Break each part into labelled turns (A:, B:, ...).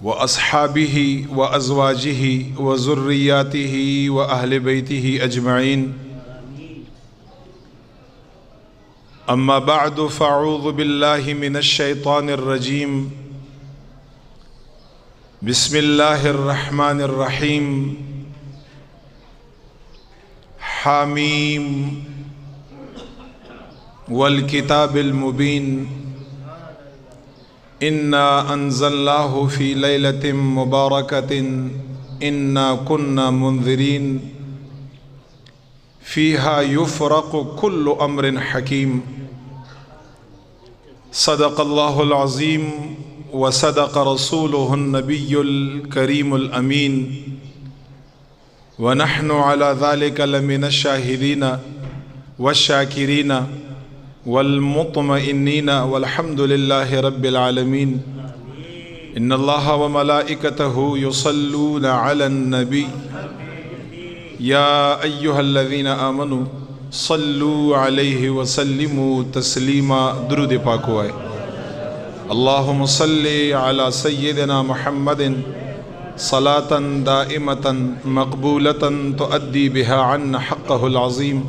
A: وأصحابه وأزواجه وذرياته وأهل بيته أجمعين أما بعد فأعوذ بالله من الشيطان الرجيم بسم الله الرحمن الرحيم حاميم والكتاب المبين إنا أنزلناه في ليلة مباركة إنا كنا منذرين فيها يفرق كل أمر حكيم صدق الله العظيم وصدق رسوله النبي الكريم الأمين ونحن على ذلك لمن الشاهدين والشاكرين والمطمئنين والحمد لله رب العالمين إن الله وملائكته يصلون على النبي يا أيها الذين آمنوا صلوا عليه وسلموا تسليما درود پاک ہوئے اللهم صل على سيدنا محمد صلاة دائمة مقبولة تؤدي بها عنا حقه العظيم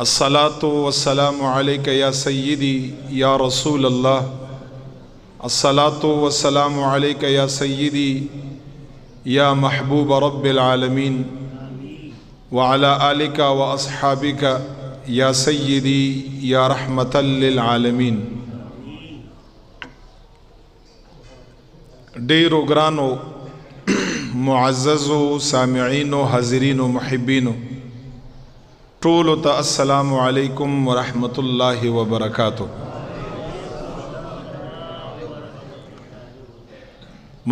A: الصلاة والسلام عليك يا سيدي يا رسول الله الصلاة والسلام عليك يا سيدي يا محبوب رب العالمين وعلى آلك وأصحابك يا سيدي يا رحمة للعالمين ډیرو ګرانو معززو سامعینو حاضرینو محبینو ټولو ته السلام علیکم ورحمۃ اللہ وبرکاتہ.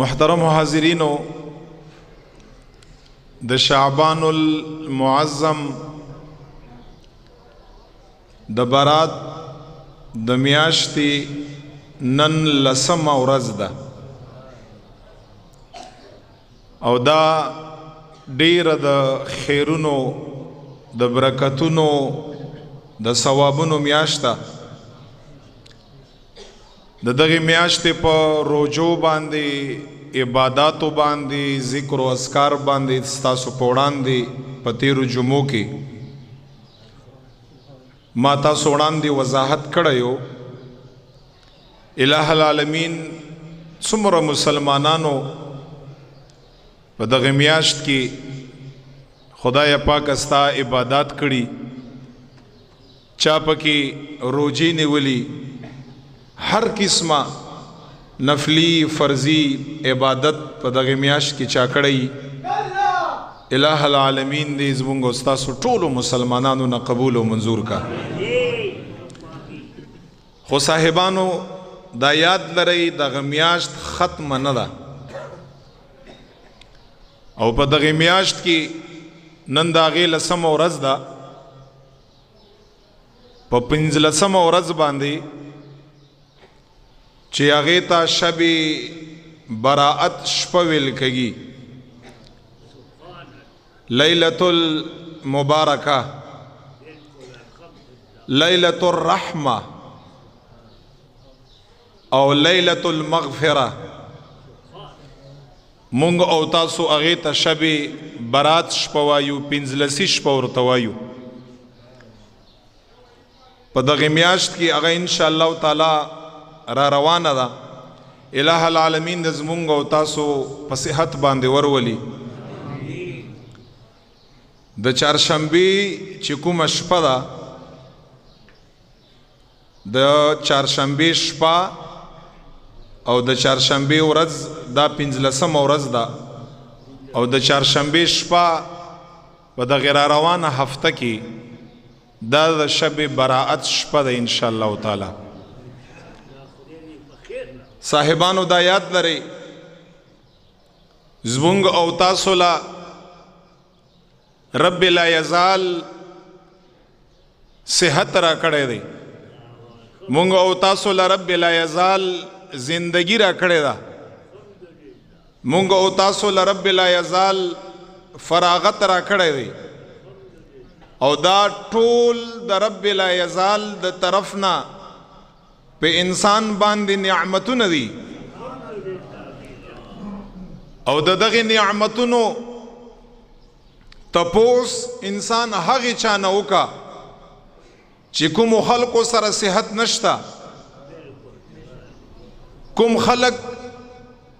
A: محترم حاضرینو د شعبان المعظم د برات د میاشتې نن لسمه ورځ ده او دا ډیره د خیرونو د برکتونو د ثوابونو میاشته د دغه میاشتې په روزو باندې عبادتو باندې ذکر او اذکار باندې ستاسو په وړاندې په تیرو جمعو کې ما تاسو وړاندې وضاحت کړی و الٰه العالمین څومره مسلمانانو په دغه میاشت کې خدای پاک استا عبادت کړي چا پکې روزي نیولي هر قسمه نفلی فرضی عبادت په دغه میاشت کې چا کړی الٰه العالمین دې زموږ او ستاسو ټولو مسلمانانو نه قبول او منظور کا. خو صاحبانو دا یاد لرئ دغه میاشت ختم نه ده او په دغه میاشت کې نن د هغې لسمه ورځ ده په پنځلسمه ورځ باندې چې هغې ته شب براءت شپه ویل کېږي لیلة المبارکه لیلة الرحمه او لیلة المغفره مونږ او تاسو هغې ته شب برات شپه وایو پنځلسي شپه ورته وایو په دغه میاشت کې هغه انشاءالله تعالی را روانه ده الٰه العالمین د زمونږ او تاسو په صحت باندې ورولي د چهارشنبې چې کومه شپه ده د چهارشنبې شپه او د چهارشنبې ورځ دا پنځلسمه ورځ ده او د چهارشنبې شپه په دغه را روانه هفته کې دا د شب براءت شپه ده انشاءالله تعالی. صاحبانو دا یاد لرئ زمونږ او تاسو لا رب لا یزال صحت را کړی دی مونږ او تاسو لا رب لا یزال زندگی را کړی ده مونږ او تاسو له رب لا یزال فراغت را کړی دی او دا ټول د رب لا یزال د طرفنا په انسان باندې نعمتونه دي او دغه نعمتونو تپوس انسان هغه چا نه وکا چې کوم خلکو سره صحت نشتا، کوم خلک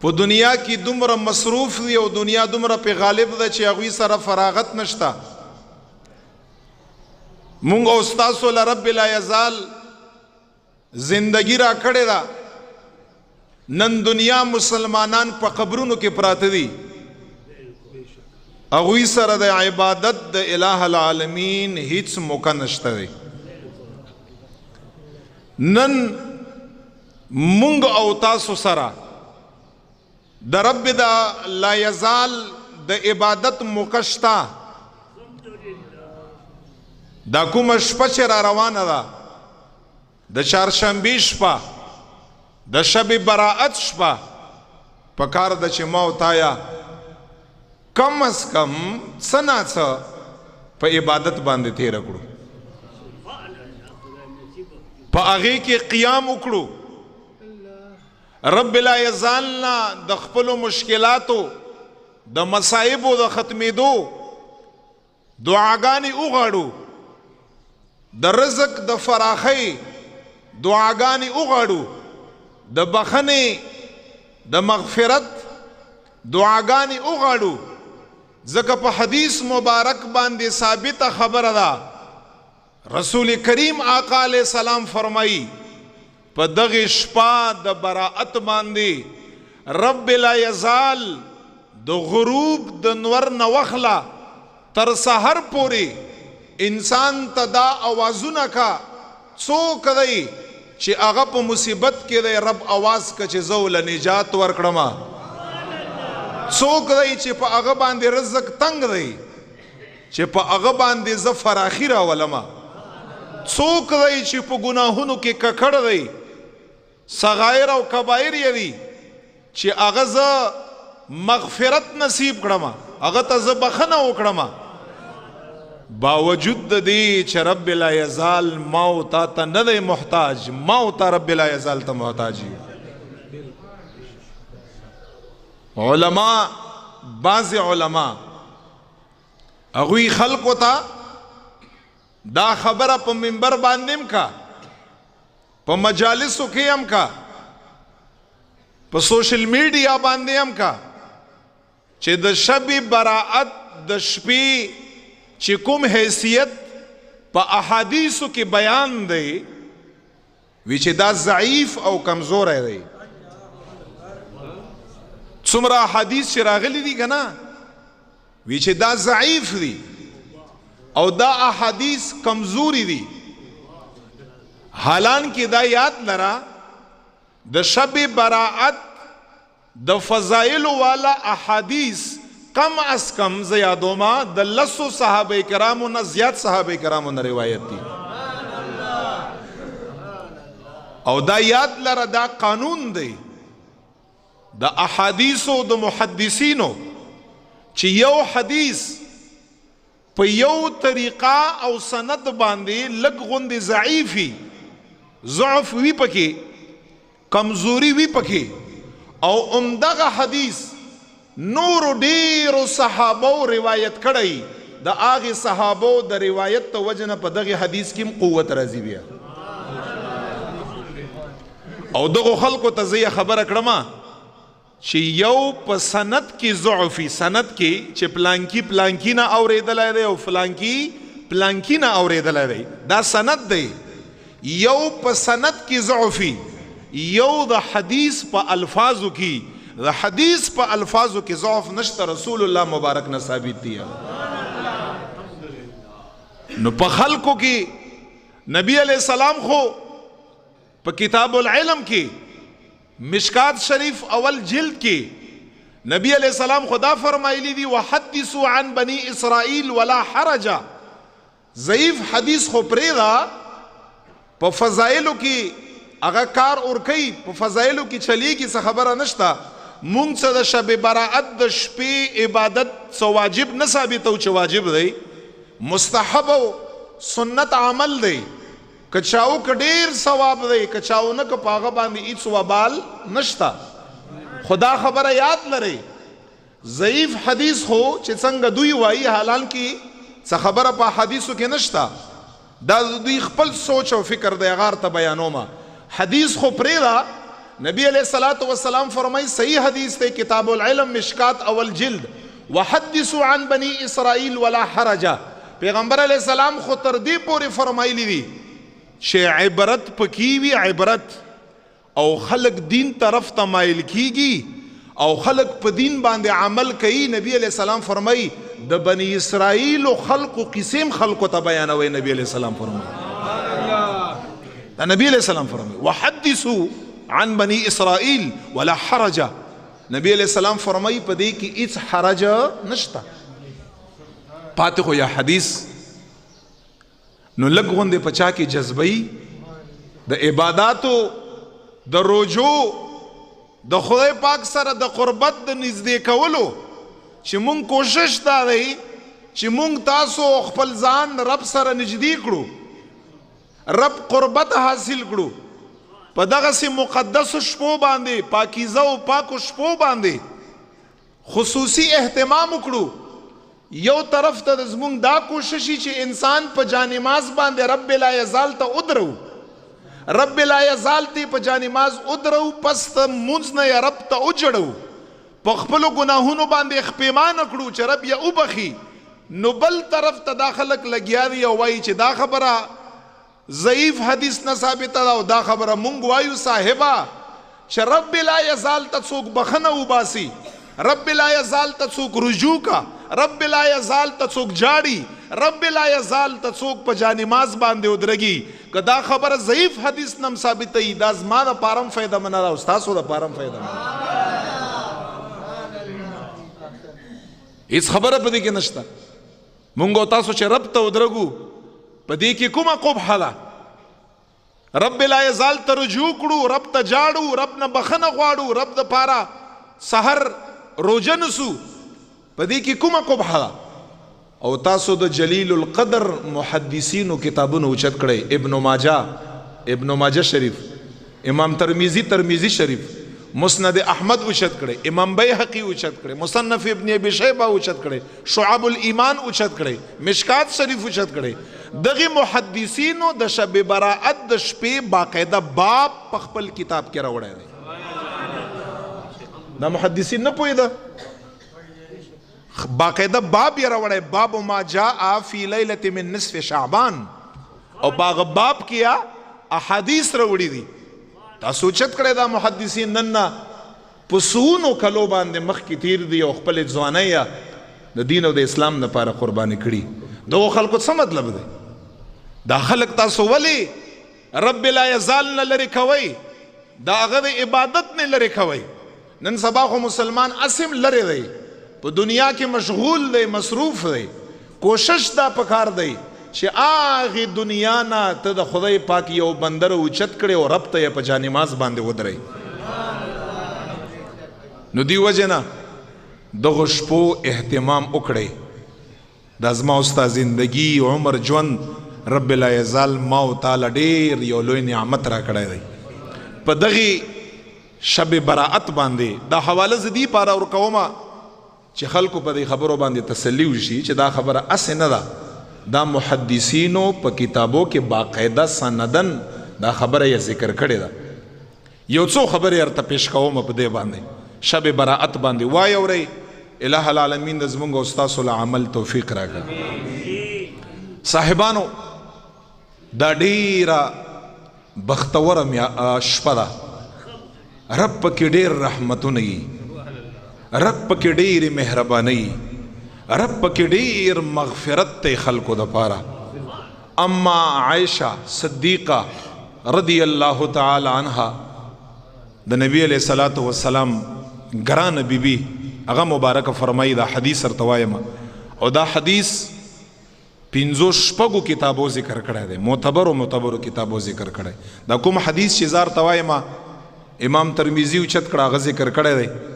A: په دنیا کې دومره مصروف دي او دنیا دومره په غالب ده چې هغوی سره فراغت نشتا. مونږ او ستاسو له رب لا یزال زندگی را کړې ده. نن دنیا مسلمانان په قبرونو کې پراته دي، هغوی سره د عبادت د الہ العالمین هیڅ موقع نشته دی. نن مونږ او تاسو سره د رب دا لا یزال د عبادت موقع شته. دا کومه شپه چې را روانه ده د چهارشنبې شپه، د شب براءت شپه، په کار ده چې ما او تایا کم از کم څه نه څه په عبادت باندې تېره کړو، په هغې کې قیام وکړو، رب لا یزالنا د خپلو مشکلاتو د مصائبو د ختمېدو دعاګانې وغواړو، د رزق د فراخۍ دعاګانې وغواړو، د بخنې د مغفرت دعاګانې وغواړو. ځکه په حدیث مبارک باندې ثابته خبره ده، رسول کریم آقا علیہ السلام فرمائی په دغه شپه د براءت باندې رب لا یزال د غروب د نور نه وخلا تر سحر پورې انسان ته دا اوازونه کا څوک دی چې هغه په مصیبت کې دی رب आवाज کا چې زه ول نجات ورکړم، څوک دی چې په هغه باندې رزق تنگ دی چې په هغه باندې زه فراخي راولم، څوک دی چې په ګناهونو کې ککړ دی صغائر او کبائر یې چې هغه زه مغفرت نصیب کړم، هغه ته زه بخنه وکړم. باوجود د دې چې رب لا یزال ما او تا ته نه دی محتاج، ما او تا رب لا یزال ته محتاج یو. علما، بعض علما هغوی خلقو ته دا خبره په منبر باندې هم کا، په مجالسو کې هم کا، په سوشل میډیا باندې هم کا، چې د شب براءت د شپې چې کوم حیثیت په احادیثو کې بیان دی وی چې دا ضعیف او کمزور دی. څومره احادیث چې راغلي دي که نه وی چې دا ضعیف دی او دا احادیث کمزوری دی. حالانکه دا یاد لرا د شب براءت د فضائل والا احادیث کم از کم زیادوما د لسو صحابه کرامو نه زیات صحابه کرامو نه روایت دي. او دا یاد لره دا قانون دی د احادیثو د محدثینو چې یو حدیث په یو طریقه او سند باندې لږ غوندې ضعیفي، ضعف وی پکې، کمزوری وی پکې، او عمدغه حدیث نورو ډیرو صحابو روایت کړی، د هغې صحابو د روایت ته وجه نه په دغه حدیث کې هم قوت راځي. بیا او دغو خلکو ته زه خبره کړم چې یو په سند کې ضعفي، سند کې چې پلانکی پلانکی نه اورېدلی دی او فلانکی پلانکی نه اورېدلی دی، دا سند دی. یو په سند کې ضعفي، یو د حدیث په الفاظو کې، د حدیث په الفاظو کې ضعف نشته، رسول الله مبارک نه ثابت دی. نو په خلکو کې نبی علیہ السلام خو په کتاب العلم کې مشکات شریف اول جلد کې نبی علیہ السلام خدا فرمایلی دی وحدثوا عن بنی اسرائیل ولا حرج. ضعیف حدیث خو پریدا په فضائلو کې هغه کار اور کوي، په فضائلو کې چلیږي، څه خبره نشته. مونږ څه د شب براءت د شپې عبادت څه واجب نه ثابتو چې واجب دی، مستحب او سنت عمل دی. که چاو که ډیر ثواب دی، که چاو نه که په هغه باندې هیڅ وبال نشته. خدا خبره یاد لرئ ضعیف حدیث خو چې څنګه دوی وایي حالانکه څه خبره په حدیثو کې نشته دا دوی خپل سوچ او فکر د غار ته بیانوما حدیث خو پریدا نبی علیہ الصلوۃ والسلام فرمای صحیح حدیث ته کتاب العلم مشکات اول جلد وحدثوا عن بني اسرائیل ولا حرج پیغمبر علیہ السلام خو تر دې پورې فرمایلی دي چې عبرت پکې وی عبرت او خلق دین طرف ته مایل کیږي او خلق په دین باندې عمل کوي نبی علیہ السلام فرمای د بنی اسرائیل خلق قسم خلق ته بیانوي نبی علیہ السلام فرمای نبی علیہ السلام فرمای وحدثوا عن بني اسرائیل ولا حرج نبی علیہ السلام فرمای په دې کې هیڅ حرج نشتا پاتې خو یا حدیث نو لږ غوندې پچا کې جذبئی د عباداتو د روجو د خدای پاک سره د قربت د نږدې کولو چې مونږ کوشش دا دی چې مونږ تاسو خپل ځان رب سره نږدې کړو رب قربت حاصل کړو په دغسې مقدس شپو باندې پاکیزه او پاکو شپو باندې خصوصي اهتمام وکړو یو طرف ته زمونږ دا کوششي چې انسان په جانماز باندې رب لا یزال ته ادرو رب لا یزال ته په جانماز ادرو پس ته مونځ نه یا رب ته اجړو په خپلو ګناهونو باندې خپیمانه کړو چې رب یا وبخي نو بل طرف ته دا خلک لګیا دي او وایي چې دا خبره ضعیف حدیث نه ثابته ده او دا خبره مونږ وایو صاحبه چې رب لا یزال ته څوک بخنه وباسي رب لا یزال ته څوک رجوع کا رب لا یزال ته څوک جاړي رب لا یزال ته څوک په جانماز باندې ودرګي که دا خبره ضعیف حدیث نم ثابته ای دا زما د پارم فایده منه ده او ستاسو د پارم فایده منه هیڅ خبره په دې کې نشته مونږ او تاسو چې رب ته ودرګو په دې کې کومه قبحه ده رب لا یزال ته رجوع کړو رب ته جاړو رب نه بخنه غواړو رب د پاره سحر روزه نسو په دې کې کومه قبحه ده او تاسو د جلیل القدر محدثینو کتابونو اوچت کړئ ابن ماجه شریف امام ترمذی شریف مسند احمد اوچت کړئ امام بیهقی اوچت کړئ مصنف ابن ابي شیبه اوچت کړئ شعب الایمان اوچت کړئ مشکات شریف اوچت کړئ دغه محدثینو د شب براءت د شپې باقاعده باب په خپل کتاب کې راوړی دی دا محدثین نه پوهیده باقاعده باب یې راوړی باب ما جاء فی لیلة من نصف شعبان او باغ باب کیا احادیث راوړي دي تاسو چت کړی دا محدثین نن نه پسونو کلو باندې مخ کې تیر دي او خپل ځواني د دین او د اسلام لپاره قرباني کړي دغه خلکو څه مطلب دی دا خلک تاسو ولی رب لا یزال نه لري کوي دا هغه د عبادت نه لري کوي نن سبا خو مسلمان اسم لري دی په دنیا کې مشغول دی مصروف دی کوشش دا پکار دی چې هغه دنیا نه ته د خدای پاک یو بندر اوچت کړي او رب ته په جانماز باندې ودرې نو دی وجنه دغه شپو اهتمام وکړي د ازما استاد زندگی عمر ژوند رب لا یزال ما او تعالی ډیر یو لوی نعمت را کړی دی په دغه شب براءت باندې دا حواله زدي پاره ور کومه چې خلکو په دې خبرو باندې تسلی وشي چې دا خبره اس نه ده دا محدثینو په کتابو کې باقاعده سندن دا خبره یې ذکر کړې ده یو څو خبرې ارته پیش کوم په دې باندې شب براءت باندې وای اوري الہ العالمین د زمونږ استاد له عمل توفیق راکړي صاحبانو دا ډیره بختور شپه ده رب پکې ډیر رحمتونه یي رب پکې ډیر مهرباني رب پکې ډیر مغفرت ته خلقو د پاره اما عائشہ صدیقہ رضی اللہ تعالی عنہا د نبی علیہ الصلوۃ والسلام ګران بیبي هغه مبارک فرمایي دا حدیث ارتوایم او دا حدیث پنځو شپږو کتابو ذکر کړی دی معتبرو کتابو ذکر کړی دا کوم حدیث چې زار توایم امام ترمذی اوچت کړه هغه ذکر کړی دی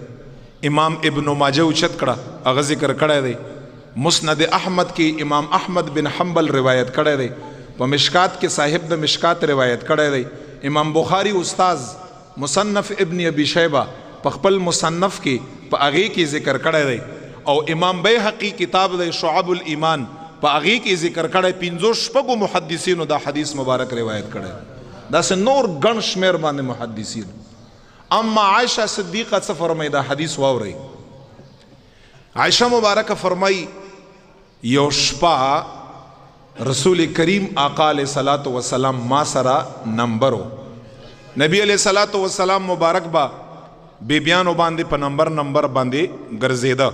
A: امام ابن ماجه اوچت کړه هغه ذکر کړی دی مسند احمد کې امام احمد بن حنبل روایت کړی دی په مشکات کې صاحب د مشکات روایت کړی دی امام بخاری استاد مصنف ابن ابي شیبه په خپل مصنف کې په هغې کې ذکر کړی دی او امام بیهقي کتاب دی شعب الایمان په هغې کې ذکر کړی 5 محدثینو دا حدیث مبارک روایت کړی داسې نور ګڼ شمېر باندې محدثین. اما عائشہ صدیقہ څه فرمایي دا حدیث واورئ. عائشہ مبارکه فرمایي یو شپه رسول کریم آقا علیہ الصلوۃ والسلام ما سره نمبرو نبی علیہ الصلوۃ والسلام مبارک با بیبیانو باندې په نمبر باندې ګرځیده.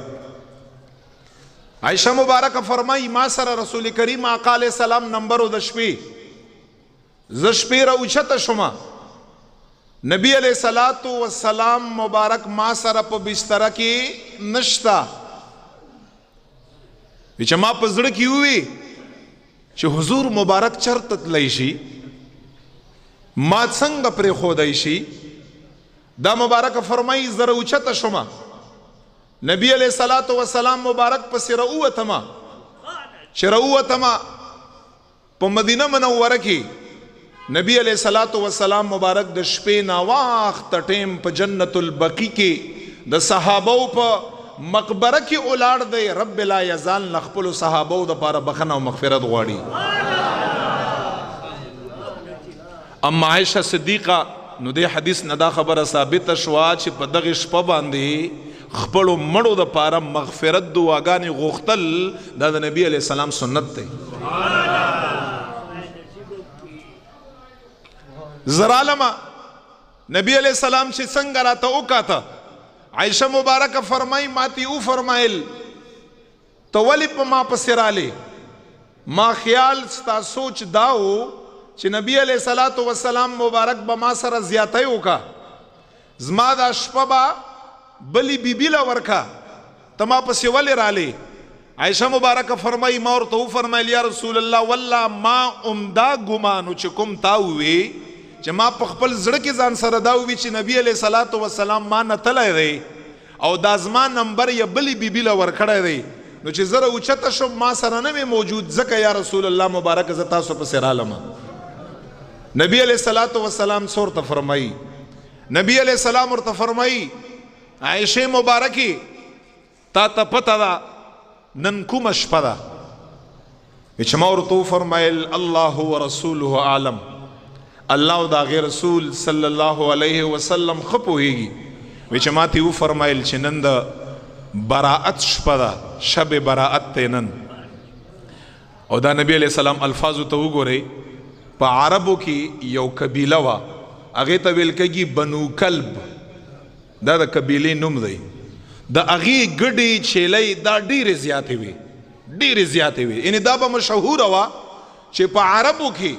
A: عائشہ مبارکه فرمایي ما سره رسول کریم آقا علیہ السلام نمبرو د شپې ز شپې را اوچته شوما نبی علیہ الصلوۃ والسلام مبارک ما سره په بستر کې نشتا چې ما په زړه کې وی چې حضور مبارک چرته تللی شي ما څنګه پرې خودای شي. دا مبارک فرمایي زره اوچته شوما نبی علیہ الصلوۃ والسلام مبارک پسې راووتما چې راووتما په مدینه منوره کې نبی علیہ الصلوۃ والسلام مبارک د شپې ناوخت ټیم په جنت البقیع کې د صحابو په مقبره کې ولاړ دی. رب لا یزال خپل صحابو د پاره بخنه او مغفرت غواړي. اما عائشہ صدیقہ نو د حدیث نه دا خبره ثابته شوه چې په دغه شپه باندې خپل مړو د پاره مغفرت دعاګانې غوښتل دا د نبی علیہ السلام سنت دی. زرالما نبی علیہ السلام چې څنګه راته وکاته عائشہ مبارکه فرمای ماتی او فرمایل تو ولی په ما پسې رالی ما خیال ستا سوچ داو چې نبی علیہ الصلوۃ والسلام مبارک به ما سره زیاتی وکا زما دا شپه به بلی بیبی لا ورکا ته ما پسې ولی رالی. عائشہ مبارکه فرمای ما ورته وفرمایل یا رسول الله والله ما عمدا ګمانو چې کوم تا وی چې ما په خپل زړه کې ځان سره دا وی چې نبی علیہ الصلوۃ والسلام ما نه تللی دی او دا زما نمبر یې بلی بیبي له ورکړی دی نو چې زه راوچته شم ما سره نه مې موجود ځکه یا رسول الله مبارک زه تاسو پسې رالم. نبی علیہ الصلوۃ والسلام څه ورته فرمایي نبی علیہ السلام ورته فرمایي عائشہ مبارکي تا ته پته ده نن کومه شپه ده چې ما ورته وفرمایل الله ورسوله اعلم الله دا غیر رسول صلی الله علیه وسلم خپوهیږي وی چې ماته و فرمایل چې نن د براءت شپه ده شب براءت ته نن او دا نبی علیہ السلام الفاظ ته وګورئ په عربو کې یو قبیله وا هغه ته ویل کېږي بنو کلب دا د قبیلې نوم دی د هغې ګډې چیلۍ دا ډېرې زیاتې وي یعنې دا به مشهوره وه چې په عربو کې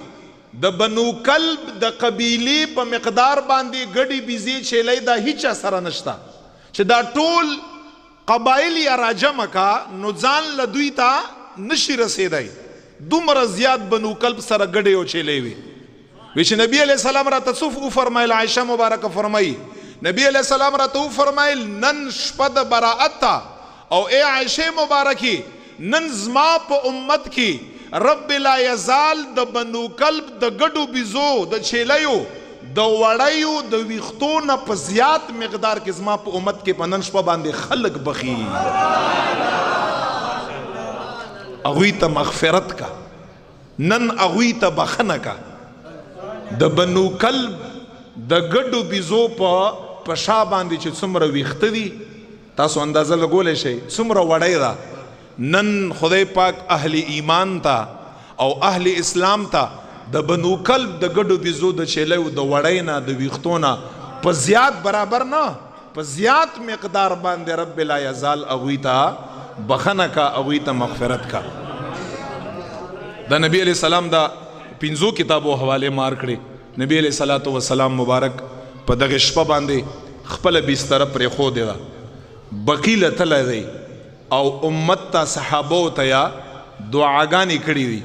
A: د بنو کلب د قبیلې په مقدار باندې ګډي بيزي چیلۍ دا هیچا سره نشتا چې دا ټول قبایل یا راجمه کا نو ځان له دوی ته نشي رسیدای دومره زیات بنو کلب سره ګډي او چیلۍ وي چې نبی علیہ السلام را تصف فرمایل عائشہ مبارکه فرمایي نبی علیہ السلام را تو فرمایل نن شپه د براءت او اے عائشہ مبارکی نن زما په امت کې رب لا یزال د بنو کلب د ګډو بيزو د چیلیو د وړیو د ویختو نه په زیات مقدار کې زما په امت کې په نن شپه باندې خلق بخي اغوی ته مغفرت کا نن اغوی ته بخنه کا د بنو کلب د ګډو بيزو په شا باندې چې څومره ویخته دي تاسو اندازه لګولای شئ څومره وړی ده نن خدای پاک اهل ایمان تا او اهل اسلام تا د بنو کلب د ګډو بيزو د چیلیو د وړینا د ویختونا په زیات برابر نه په زیات مقدار باندې رب لا یزال اغوی تا بخنه کا اغوی تا مغفرت کا. دا نبی علیہ السلام دا 5 کتابو حواله مار کړي نبی علیہ الصلوۃ والسلام مبارک په دغه شپه باندې خپل بستر پر خو دی بقیله تل دی او امت تا صحابو ته یا دعاګانې کړي دي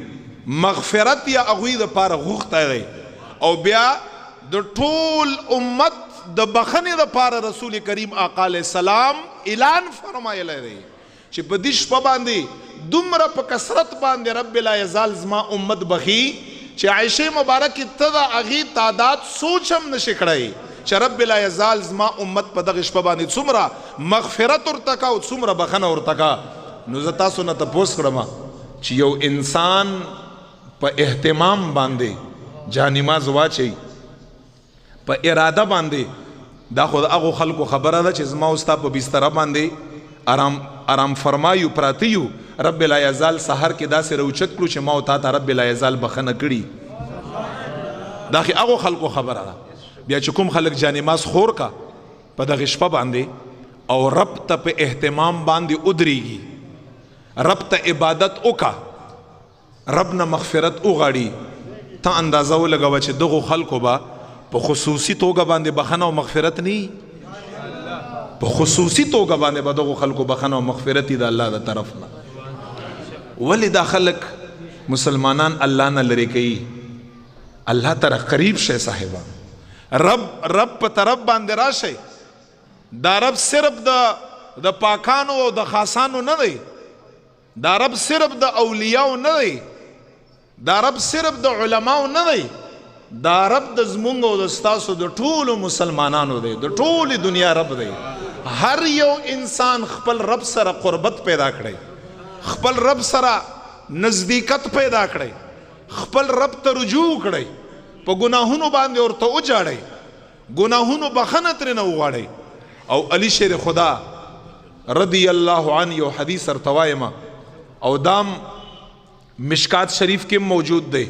A: مغفرت یا اغوی د پاره غوښته دی او بیا د ټول امت د بخنې د پاره رسول کریم آقا علیہ السلام اعلان فرمایلی دی چې په دې شپه باندې دومره په کثرت باندې رب لا یزال زما امت بخي چې عائشہ مبارک ته د هغې تعداد سوچ هم نشي کړی چې رب لا یزال زما امت په دغه شپه باندې څومره مغفرت ورته کا او څومره بخنه ورته کا. نو زه تاسو نه تپوس کړم چې یو انسان په اهتمام باندې جانماز واچي په اراده باندې، دا خو د هغو خلکو خبره ده چې زما او ستا په بستره باندې آرام فرمایو پراته یو، رب لا یزال سحر کې داسې روچت کړو چې ما او تا ته رب لا یزال بخنه کړي. دا خو هغو خلکو خبره ده. بیا چې کوم خلک جانماز خور کا په دغه شپه باندې او رب ته په اهتمام باندې ودرېږي، رب ته عبادت وکا، رب نه مغفرت وغواړي، ته اندازه ولګوه چې دغو خلکو به په خصوصي توګه باندې بخنه او مغفرت نه، په خصوصي توګه باندې به دغو خلکو بخنه او مغفرت د الله د طرف نه. ولې دا خلک مسلمانان الله نه لرې کوي؟ الله تر قریب شي صاحبان. رب په طرف باندې راشي. دا رب صرف د پاکانو او د خاصانو نه دی، دا رب صرف د اولیاءو نه دی، دا رب صرف د علماو نه دی، دا رب د زمونږ او د ستاسو د ټولو مسلمانانو دی، د ټولې دنیا رب دی. هر یو انسان خپل رب سره قربت پیدا کړي، خپل رب سره نزدېکت پیدا کړي، خپل رب ته رجوع کړي، په ګناهونو باندې ورته وجاړئ، ګناهونو بخنه ترې نه وغواړئ. او علی شیر خدا رضی الله عنه یو حدیث ورته وایم او دام مشکات شریف کې موجود دی،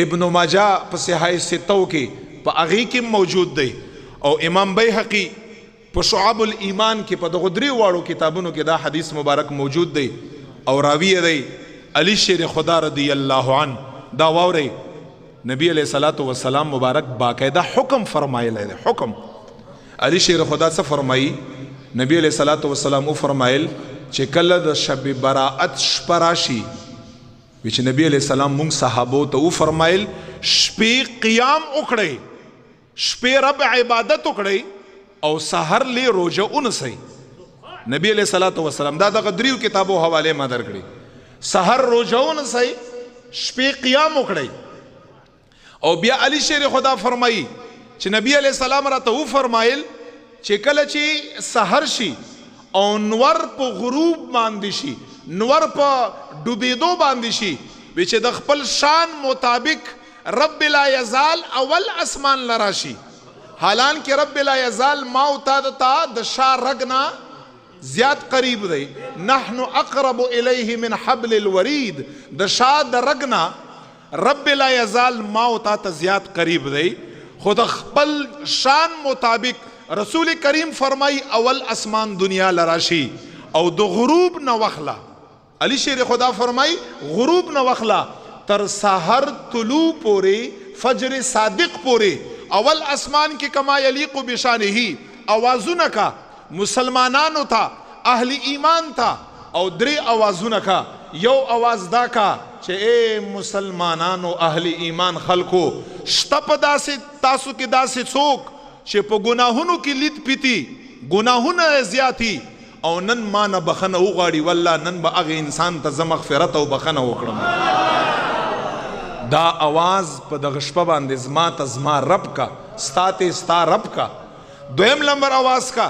A: ابن ماجه په صحیح ستو کې په هغې کې موجود دی، او امام بیهقي په شعب الایمان کې په دغه درې واړو کتابونو کې دا حدیث مبارک موجود دی. او راوی دی علی شیر خدا رضی الله عنه. دا واورئ نبی علیہ الصلوۃ والسلام مبارک باقاعدہ حکم فرمایلی دی. حکم علی شیر خدا څه فرمایي؟ نبی علیہ الصلوۃ والسلام او فرمایل چې کله د شب براءت شپه راشي، چې نبی علیہ السلام مونږ صحابو ته او فرمایل شپې قیام وکړئ، شپې رب عبادت وکړئ او سحر لی روزه ونیسئ. نبی علیہ الصلوۃ والسلام دا دغه دریو کتابو حواله ما درکړي. سحر روزه ونیسئ، شپې قیام وکړئ. او بیا علی شیر خدا فرمایي چې نبی علیہ السلام راته او فرمایل چې کله چې سحر شي او نور په غروب باندې شي، نور په ډوبېدو باندې شي، وی چې د خپل شان مطابق رب لا یزال اول اسمان لراشي. حالانکه رب لا یزال ما او تا د شا رګنا زیات قریب دی. نحن اقرب الیه من حبل الورید. د شا د رګنا رب لا یزال ما او تا زیات قریب دی. خود خپل شان مطابق رسول کریم فرمائی اول اسمان دنیا لراشی او د غروب نه وخلا. علی شیر خدا فرمائی غروب نه وخلا تر سحر طلوع پوری فجر صادق پوری اول اسمان کی کما یلیق بشانه آوازونه کا مسلمانانو تا اهل ایمان تا او درې آوازونه کا. یو آواز دا کا چې اے مسلمانانو اهل ایمان خلکو شته په داسې تاسو کې داسې څوک چې په ګناهونو کې لید پیتی، ګناهونه زیاتی او نن ما نه بخنه وغواړي، والله نن به هغه انسان ته زه مغفرت او بخنه وکړم. دا आवाज په دغه شپه باندې زما ته زما رب کا، ستا ته ستا رب کا. دویم نمبر आवाज کا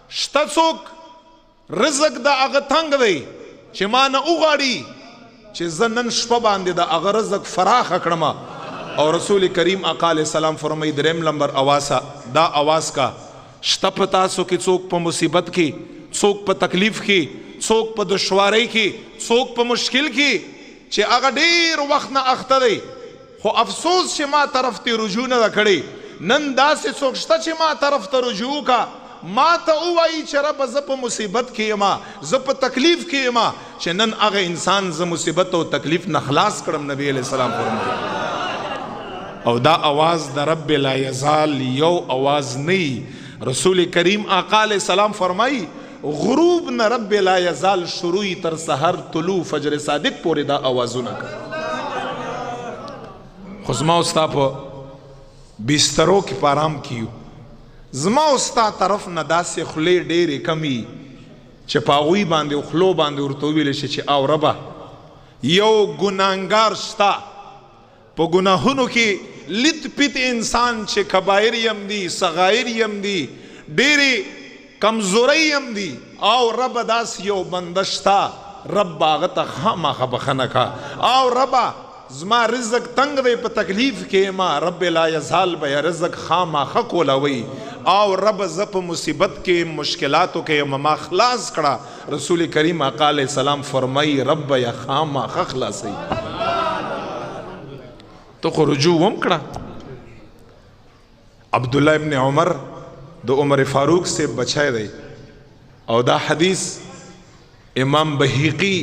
A: شته څوک رزق د هغه تنګ دی چې ما نه وغواړي چې زه نن شپه باندې د هغه رزق فراخ کړم. او رسول کریم آقا علیہ السلام فرمائی دریم نمبر آوازا دا آواز کا شته په تاسو کې څوک په مصیبت کې، څوک په تکلیف کې، څوک په دشواری کې، څوک په مشکل کې چې هغه ډیر وخت نه اخته دی خو افسوس چې ما طرف ته رجوع نه کړی. نن داسې څوک شته چې ما طرف ته رجوع کا، ما ته ووایي چې رب زه په مصیبت کې یم، زه په تکلیف کې یم، چې نن هغه انسان زه مصیبت او تکلیف نه خلاص کړم. نبی علیہ السلام فرمایي او دا आवाज د رب لا یزال یو आवाज نه. رسول کریم آقا علیہ السلام فرمائی غروب نه رب لا یزال شروعی تر سحر طلوع فجر صادق پورې دا आवाजونه کوي. خو زما او ستا په بسترو کې په آرام کیو، زما او ستا طرف نه داسې خولې ډېرې کمي چې په هغوی باندې خولو باندې ورته وویلی شي چې او ربه یو ګناهګار شته په ګناهونو کې لیت پیت انسان چې کبایر یم دی صغایر یم دی ډېرې کمزورۍ یم دی او رب داس یو بندشتا رب باغته خامخا بخنه کا او ربا زما رزق تنگ دی په تکلیف کې ما رب لا یزال به رزق خامخا کولوي او رب ز په مصیبت کې مشکلاتو کې ما خلاص کړه رسول کریم آقا علیہ السلام فرمای رب یا خامخا خلاصي تو خو رجوع هم کړه عبداللہ ابن عمر د عمر فاروق سے بچای دی او دا حدیث امام بهقی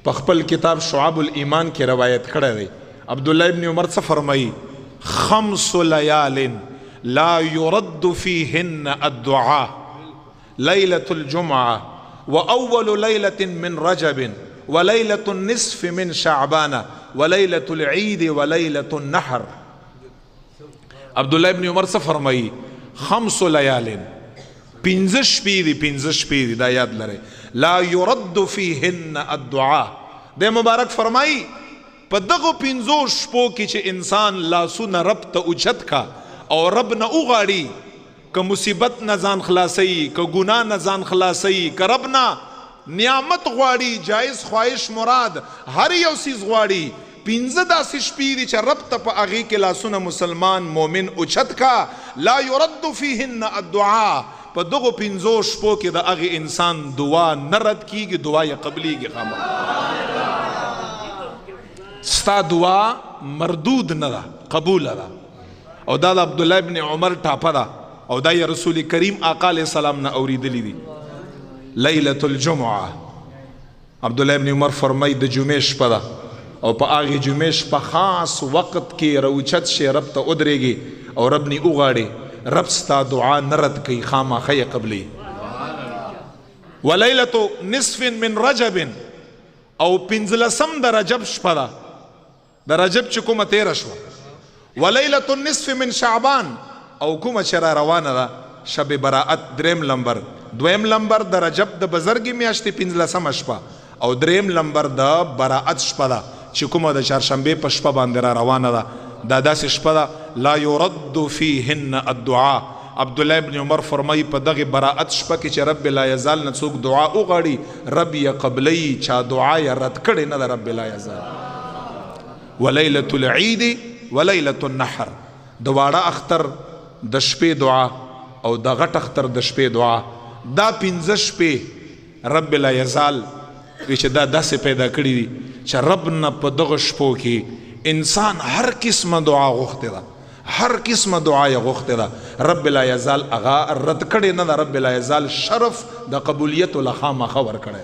A: په خپل کتاب شعب الایمان کې روایت کړی دی عبداللہ ابن عمر څه فرمایي 5 لیال لا يرد فيهن الدعاء ليلة الجمعة وأول ليلة من رجب وليلة النصف من شعبان وليلة العيد وليلة النحر عبداللہ ابن عمر څه فرمایي 5 لیال 15 شپې دي دا یاد لرئ لا يرد فيهن الدعاء د مبارک فرمایي په دغه 15 شپو کې چې انسان لاسونه رب ته اوچت کا او رب نه وغاړي که مصیبت نه ځان خلاصي که ګناه نه ځان خلاصي که رب نه نعمت غواړي جایز خواهش مراد هر یو سیز غواړي 15 داسې شپې دي چې رب ته په هغې کې لاسونه مسلمان مومن اوچت کا لا يرد فيهن الدعاء په دغو 15 شپو کې د هغې انسان دعا نه رد کیږي دعا یې قبلیږي ستا دعا مردود نه ده قبوله ده او دا د عبدالله ابن عمر ټاپه ده او دا یې رسول کریم آقا علیہ السلام نه اوریدلی دي لیلة الجمعه عبدالله ابن عمر فرمای د جمعې شپه ده او په هغې جمعې شپه خاص وقت کې راوچت شي رب ته ودرېږي او رب نه وغواړي رب ستا دعا نرد کوي خامخا یې قبلی ولیلة نصف من رجب او 15 د رجب شپه ده د رجب چې کومه تیره شوه ولیلة النصف من شعبان او کومه چې را روانه ده شب براءت دریم لمبر دویم لمبر د رجب د بزرګي میاشتې 15 شپه او دریم لمبر د براءت شپه ده چې کومه د چهارشنبې په شپه باندې را روانه ده دا داسې شپه ده لا يرد فيهن الدعاء عبدالله ابن عمر فرمایي په دغه براءت شپه کې چې رب لا یزال نه څوک دعا وغواړي رب یې قبلی چا دعا یې رد کړې نه ده رب لا یزال ولیلة العید ولیلة النحر د واړه اختر د شپې دعا او د غټ اختر د شپې دعا دا 15 شپې رب لا یزال چې دا داسې پیدا کړي دي چې رب نه په دغه شپو کې انسان هر قسمه دعا غوښتې ده هر قسمه دعا یې غوښتې ده رب لا یزال هغه رد کړې نه ده رب لا یزال شرف د قبولیت له خامخا ورکړی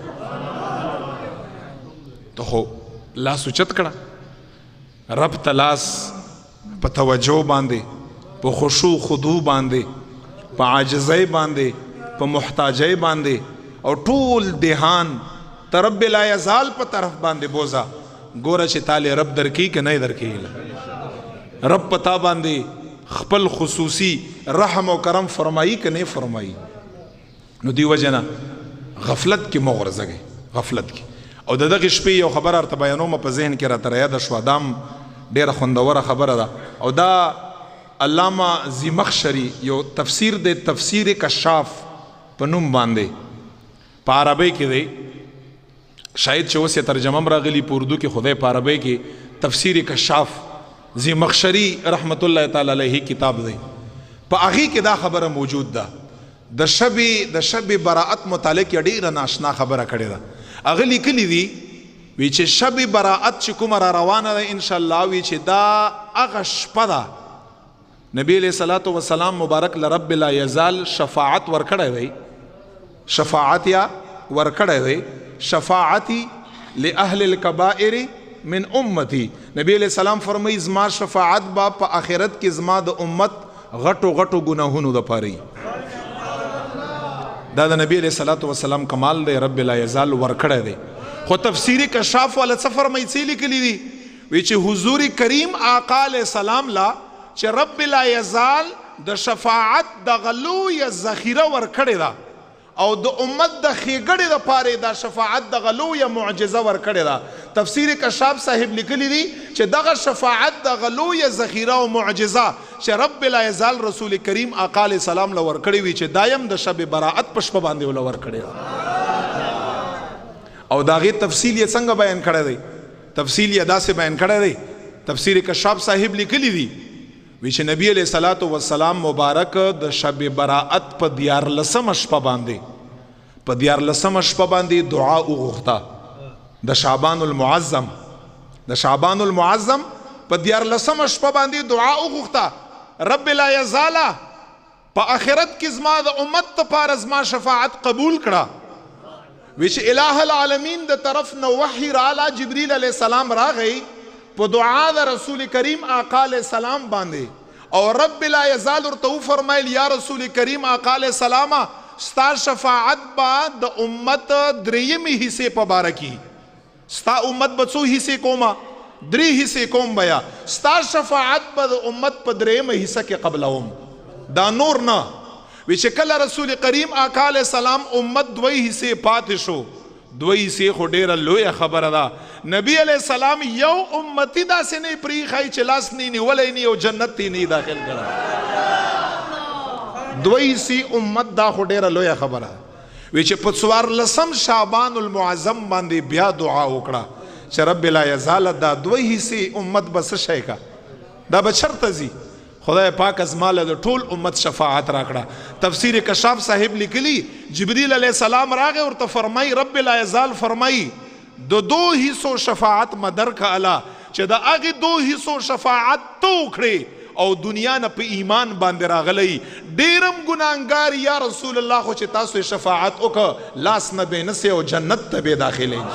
A: ته خو لاس اوچت کړه رب ته لاس په توجه باندې په خشوع خضوع باندې په عاجزۍ باندې په محتاجۍ باندې او ټول دهان ته رب لا یزال په طرف باندې بوزا ګوره چې تاله رب درکې که نه درکې رب پتا باندې خپل خصوصي رحم او کرم فرمایي که نه فرمایي نو دی وجنه غفلت کې مغرزګي غفلت کې او دغه شپې یو خبر ارته بیانوم په ذهن کې را تر یاد شو دام ډیره خوندوره خبره ده او دا علامه زمخشری یو تفسیر د تفسیر کشاف په نوم باندې په عربی کې دی شاید چې اوس یې ترجمه راغلی په اردو کې خدای په عربی کې تفسیر کشاف زمخشری رحمت الله تعالی علیه کتاب دی په هغې کې دا خبره موجود ده د شب براءت متعلق ډیره ناشنا خبره کړې ده هغه لیکلي دي وی چې شب براءت چې کومه را روانه ده انشاءالله وی چې دا هغه شپه ده نبی علیہ الصلوۃ والسلام مبارک لرب لا یزال شفاعت ورکړی دی شفاعت یا ورکړی دی شفاعتی لأهل الكبائر من امتی نبی علیہ السلام فرمای زما شفاعت با په آخرت کې زما د امت غټو غټو گناهونو د پاره دا د نبی علیہ الصلوۃ والسلام کمال دی رب لا یزال ورکړی دی خو تفسیر کشاف ولا سفر مې څه لیکلی دي وی چې حضور کریم آقا علیہ السلام لا چې رب لا یزال د شفاعت د غلو یا ذخیره ورکړی دا او د امت د ښېګړې دپاره دا شفاعت د غلو یا معجزه ورکړې ده تفسیر کشاف صاحب لیکلی دی چې دغه شفاعت دغه لویه ذخیره او معجزه چې رب لا یزال رسول کریم آقا علیه السلام له ورکړی وي چې دایم د شب براءت په شپه باندې ول ورکړی او داغه تفصیل یې څنګه بیان کړی دی تفصیل یې داسې بیان کړی دی تفسیر کشاف صاحب لیکلی دی وی چې نبی علیہ الصلوۃ والسلام مبارک د شب براءت په 14 شپه باندې دعا وغوښته د شعبان المعظم په 14 شپه باندې دعا وغوښته رب لا یزال په آخرت کې زما د امت لپاره زما شفاعت قبول کړه وی چې الہ العالمین د طرف نو وحی رااله جبرئیل علیہ السلام راغی په دعا د رسول کریم آقا علیہ السلام باندې او رب لا یزال ورته فرمایل یا رسول کریم آقا علیہ السلام ستا شفاعت با د امت درېیمې حصے په باره کې ستا امت به څو حصے کومه 3 حصے کوم بیا ستا شفاعت په امت په درېیمه حصہ کې قبلوم دا نور نه وی چې کله رسول کریم آقا علیہ السلام امت 2 حصے پاتې شو 2 حصے خو ډیره لویه خبره ده نبی علیہ السلام یو امتی داسې نه پریښی چې لاس نه نیولی نه او جنت ته نه داخل کړه 2 حصے امت دا خو ډیره لویه خبره وی چې په 14 شعبان المعظم باندې بیا دعا وکړه چې رب لا یزال دا 2 حصے امت بس شي کا دا بچرته زی خدای پاک از مال د ټول امت شفاعت راکړه تفسیر کشاف صاحب لیکلی جبرئیل علیہ السلام راغه اور ته فرمای رب لا یزال فرمای د 2 حصو شفاعت مدر کا الا چې دا هغه 2 حصو شفاعت تو کړي او دنیا نه په ایمان باندې راغلی ډیرم ګناهګار یا رسول الله خو چې تاسو شفاعت وکړه لاس نه به نسه او جنت ته به داخله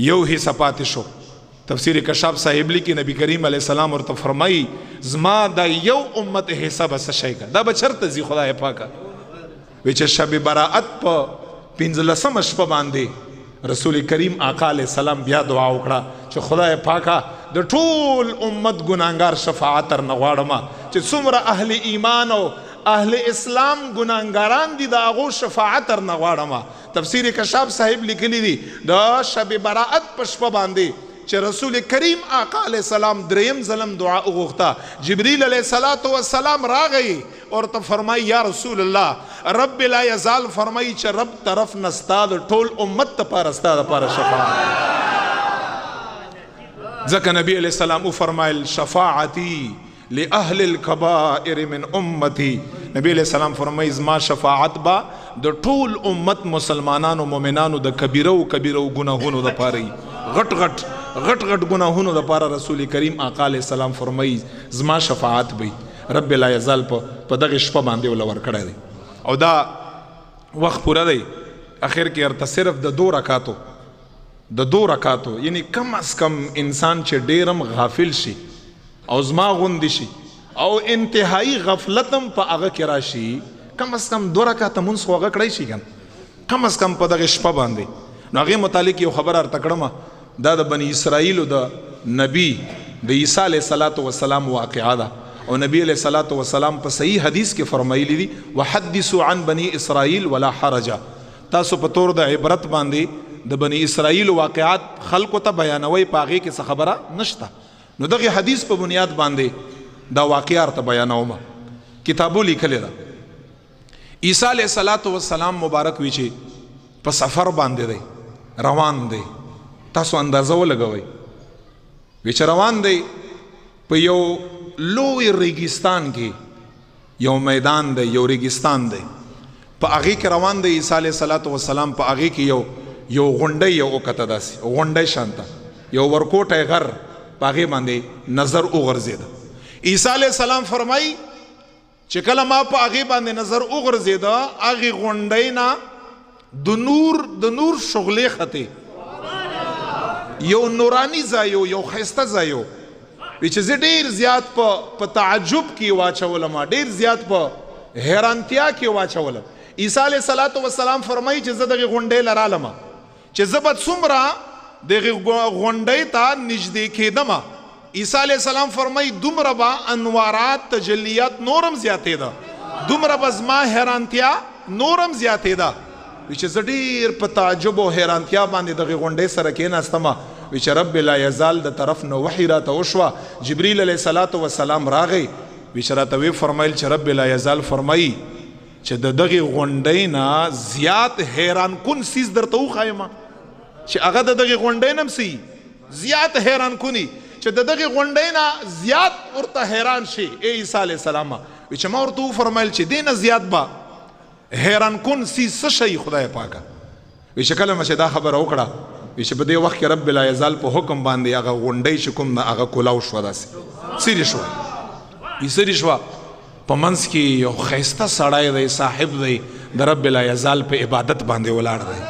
A: یو حصہ پاتې شو تفسیر کشاف صاحب لیکي نبی کریم علیہ السلام ورته فرمایي زما دا یو امت حصہ بس شي کا دا بچرته زی خدای پاک وی چې شب براءت په 15 شپه باندې رسول کریم آقا علیہ السلام بیا دعا وکړه چې خدای پاکه د ټول امت ګناهګار شفاعت تر نغواړم چې څومره اهل ایمان او اهل اسلام ګناهګاران دي دا غو شفاعت تر نغواړم تفسیر کشاف صاحب لیکلی دي د شب براءت په شپه باندې چې رسول کریم آقا علیہ السلام دریم ظلم دعا وغوښته جبرئیل علیہ السلام راغی اور ته فرمای یا رسول الله رب لا یزال فرمای چې رب طرف نستاد ټول امت ته پارستا لپاره شفاعت ځکه نبی علیہ السلام فرمایل شفاعتی لأهل الكبائر من امتی نبی علیہ السلام فرمای زما شفاعت با د ټول امت مسلمانانو مومنانو د کبیره ګناهونو د پاره غټ ګناهونو د پاره رسول کریم آقا علیہ السلام فرمای زما شفاعت به رب لا یزال په دغه شپه باندې ول ورکړی دی او دا وخت پوره دی اخر کې ارته صرف د 2 رکعاتو یعنی کم از کم انسان چې ډیرم غافل شي او زما غوندي شي او انتهایی غفلتم په هغه کې راشي کم از کم 2 رکعات مونږ هغه کړی شي کم از کم په دغه شپه باندې نو هغه متعلق یو خبر ارته کړم دا د بنی اسرائیل د نبی د عیسی علیہ الصلوۃ والسلام واقعا ده او نبی علیہ الصلوۃ والسلام په صحیح حدیث کې فرمایلی دي وحدثوا عن بنی اسرائیل ولا حرج تاسو په تور د عبرت باندې د بنی اسرائیل واقعات خلقو ته بیانوي پاغه کې څه خبره نشته نو دغه حدیث په بنیاد باندې دا واقعات ته بیانوم کتابو لیکل ده عیسی علیہ الصلوۃ والسلام مبارک وی چې په سفر باندې دی روان دی تاسو اندازه ولګوئ وی چې روان دی په یو لوی ریګستان کې یو میدان دی یو ریګستان دی په هغه کې روان دی عیسی علیہ الصلوۃ والسلام په هغه کې یو غونډه یو وکته داسې غونډه شانته یو ورکوټه غر په هغه باندې نظر وغورځید عیسی علیہ السلام فرمای چې کله ما په هغه باندې نظر وغورځید هغه غونډه نه د نور شغلې خته یو نورانی ځایو یو خسته ځایو چې ډیر زیات په تعجب کې واچولم ډیر زیات په حیرانتیا کې واچولم عیسی علیہ السلام فرمایي چې زه دغه غونډې لرالم چې زه به څومره دغه غونډې ته نږدې کېدم عیسی علیہ السلام فرمایي دومره به انوارات تجلیات نورم زیاتېده دومره به زما حیرانتیا نورم زیاتېده چې زه ډېر په تعجب او حیرانتیا باندې دغې غونډۍ سره کېناستم چې رب لا یزال د طرف نه وحی راته وشوه. جبریل علیه الصلاة والسلام راغی چې راته ویې فرمایل چې رب لا یزال فرمایي چې د دغې غونډۍ نه زیات حیران کن څیز درته وښایمه چې هغه د دغې غونډۍ نه هم څه زیات حیران کني چې د دغې غونډۍ نه زیات ورته حیران شي. ای عیسی علیه السلام چې ما ورته وفرمیل چې دې نه زیات به حیران کن څیز څه شی خدای پاکه. چې کله مې چې دا خبره وکړه چې په دې وخت کې رب لا یزال په حکم باندې هغه غونډۍ چې کوم هغه کولاو شوه داسې څیرې شوه څیرې شوه. په منځ کې یو ښایسته سړی دی صاحب دی د رب لا یزال په عبادت باندې ولاړ دی.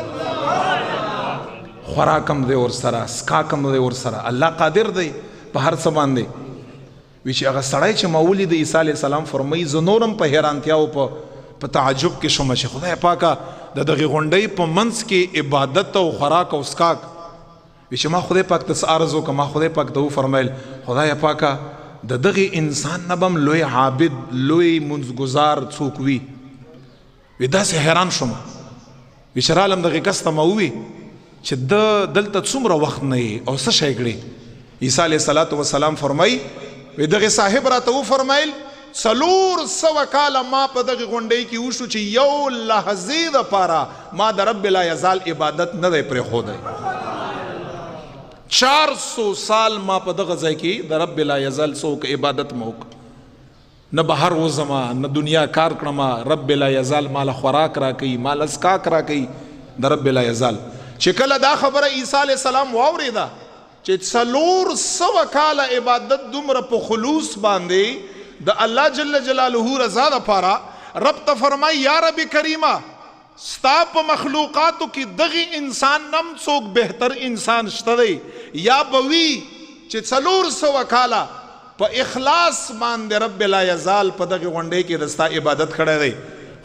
A: خوراکم دی ورسره سکاکم دی ورسره الله قادر دی په هر څه باندې. وی چې هغه سړی چې ما ولید عیسی علیه السلام فرمایي زه نورم په حیرانتیا او په تعجب کې شوم چې خدای پاکه د دغې غونډۍ په منځ کې عبادت او خوراک او سکاک. وی چې ما خدای پاک ته څه عرض وکړه ما خدای پاک ته وفرمیل خدای پاکه د دغې انسان نه به هم لوی عابد لوی منځګزار څوک وي. وی داسې حیران شوم. وی چې رالم دغې کس ته ما ووي چې دلته څومره وخت نه یې او څه شی کړې. عیسی علیه الصلاة والسلام فرمایي وی دغې صاحب راته وفرمیل 400 کاله ما په دغې غونډۍ کې وشو چې یو لحظې دپاره ما د رب لا یزال عبادت نه دی پرېښودی. 400 سال ما په دغه ځای کې د رب لا یزال څوک عبادت مه وکړه نه بهر وځمه نه دنیا کار کړمه. رب لا یزال ماله خوراک راکوي ماله سکاک راکوي د رب لا یزال. چې کله دا خبره عیسی علیه السلام واورېده چې 400 کاله عبادت دومره په خلوص باندې د الله جل جلاله رضا دپاره رب ته فرمایي یا رب کریمه ستا په مخلوقاتو کې دغې انسان نم څوک بهتر انسان شته دی یا به وي چې 400 کاله په اخلاص باندې رب لا یزال په دغې غونډۍ کې د ستا عبادت کړی دی.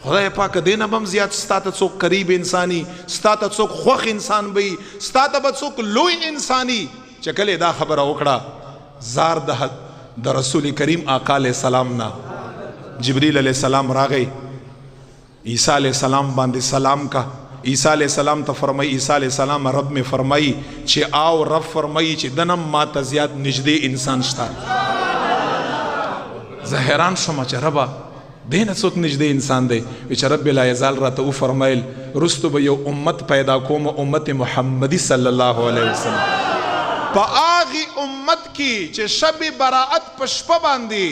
A: خدای پاک دې نه به هم زیات ستا ته څوک قریب انساني ستا ته څوک خوښ انسان به وي ستا ته به څوک لوی انساني. چې کله دا خبره وکړه زار د رسول کریم آقا علیه السلام نه جبریل علیه السلام راغی عیسی علیه السلام باندې سلام کا. عیسی علیه السلام ته فرمایي عیسی علیه السلام رب می فرمایي چې آو رب فرمایي چې دنم ما ته زیات نږدې انسان شته. زه حیران شوم چې ربه دې نه څوک نږدې انسان دی. چې رب لا یزال راته وفرمیل رستو به یو امت پیدا کوم امت محمدي صلی الله علیه وسلم په هغې امت کې چې شب براءت په شپه باندې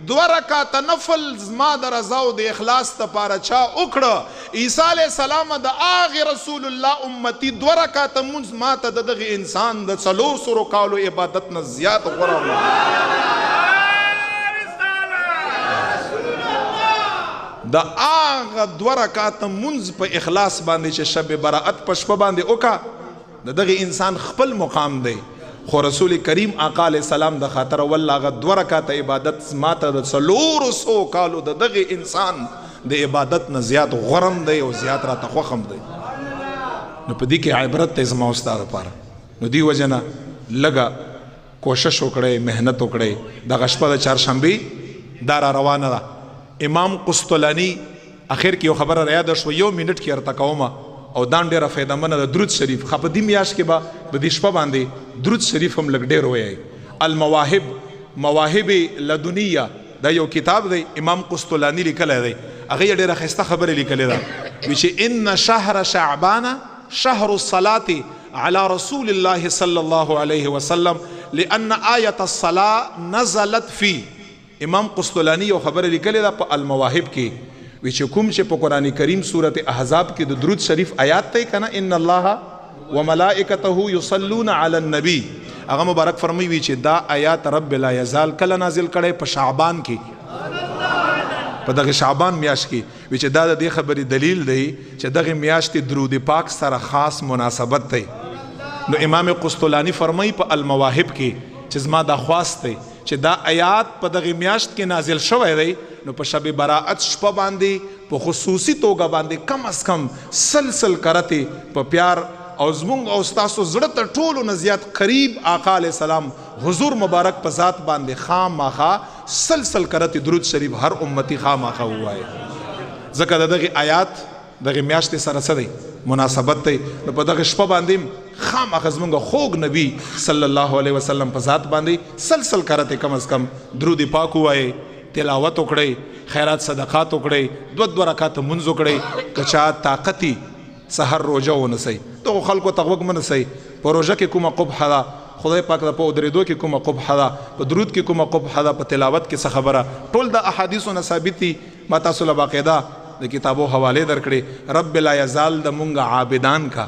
A: 2 رکعاته نفل زما د رضا او د اخلاص دپاره چا وکړه. عیسی علیه السلام د هغې رسول الله امتي 2 رکعاته مونځ ما ته د دغې انسان د 400 کالو عبادت نه زیات غوره د هغه 2 رکعاته مونځ په اخلاص باندې چې شب براءت په شپه باندې وکړه د دغې انسان خپل مقام دی. خو رسول کریم آقا علیه السلام د خاطر والله هغه 2 رکعاته عبادت ما ته د 400 کالو د دغې انسان د عبادت نه زیات غورم دی او زیات راته خوښم دی. نو په دې کې عبرت دی زما او ستا دپاره. نو دې وجه نه لږه کوشش وکړئ محنت وکړئ. دغه شپه د چهارشنبې دا را روانه ده. امام قسطلانی اخر کې یو خبره را یاده شوه 1 منټ کې ورته کومه او دا ډېره فایدهمنه ده. درود شریف په دې میاشت کې به په دې شپه باندې درود شریف هم لږ ډېر ووایئ. المواهب مواهب لدنیه دا یو کتاب دی امام قسطلانی لیکلی دی. هغه یې ډېره ښایسته خبرې لیکلې ده چې ان شهر شعبان شهر الصلاة على رسول الله صلی الله علیه وسلم لأن آیة الصلاة نزلت فی. امام قسطلانی یو خبره لیکلې ده په المواهب کې وی چې کوم چې په قرآن کریم سورت احزاب کې د درود شریف آیات ته کنه ان الله وملائکته یصلون علی النبی هغه مبارک فرمایي وی چې دا آیات رب لا یزال کله نازل کړي په شعبان کې په دغه شعبان میاشت کې وی چې دا د دې خبرې دلیل دی چې دغه میاشت درود پاک سره خاص مناسبت دی. نو امام قسطلانی فرمایي په المواهب کې چې زما دا خواست دی چې دا آیات په دغه میاشت کې نازل شوی دی نو په شب براءت شپه باندې په خصوصي توګه باندې کم از کم سلسل کرتې په پیار او زمونږ او ستاسو زړه ته ټولو نه زیات قریب آقا علیه السلام حضور مبارک په ذات باندې خامخا سلسل کرتې درود شریف هر امتی خامخا ووایي. ځکه د دغې آیات دغه میاشتې سره څه دی مناسبت دی. نو په دغه شپه باندې خامخا زمونږ خوږ نبی صلی الله علیه وسلم په ذات باندې سلسل کرته کم از کم درود پاک وایي، تلاوت وکړئ، خیرات صدقات وکړئ، دو رکعات منځ وکړئ. که چا طاقتي سحر روژه ونسئ، دغو خلکو ته غوږ مه نسئ. په روژه کې کومه قبحه ده، خدای پاک د په درېدو کې کومه قبحه ده، په درود کې کومه قبحه ده، په تلاوت کې څه خبره، ټول د احادیثو نه ثابت دي. ما تاسو له باقاعده د کتابو حوالې درکړې. رب لا یزال د مونږ عابدان کا،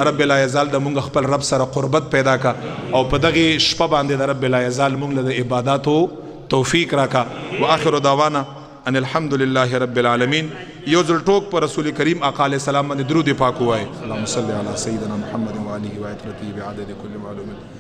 A: رب لا یزال د مونږ خپل رب سره قربت پیدا کا، او په دغه شپه باندې د رب لا یزال مونږ له عبادتو توفیق راکا. واخر دعوانا ان الحمد لله رب العالمین. یو ځل ټوک پر رسول کریم آقا علیہ السلام باندې درود پاک وایي. اللهم صل علی سیدنا محمد و آله و عطرته بعدد کل معلوم.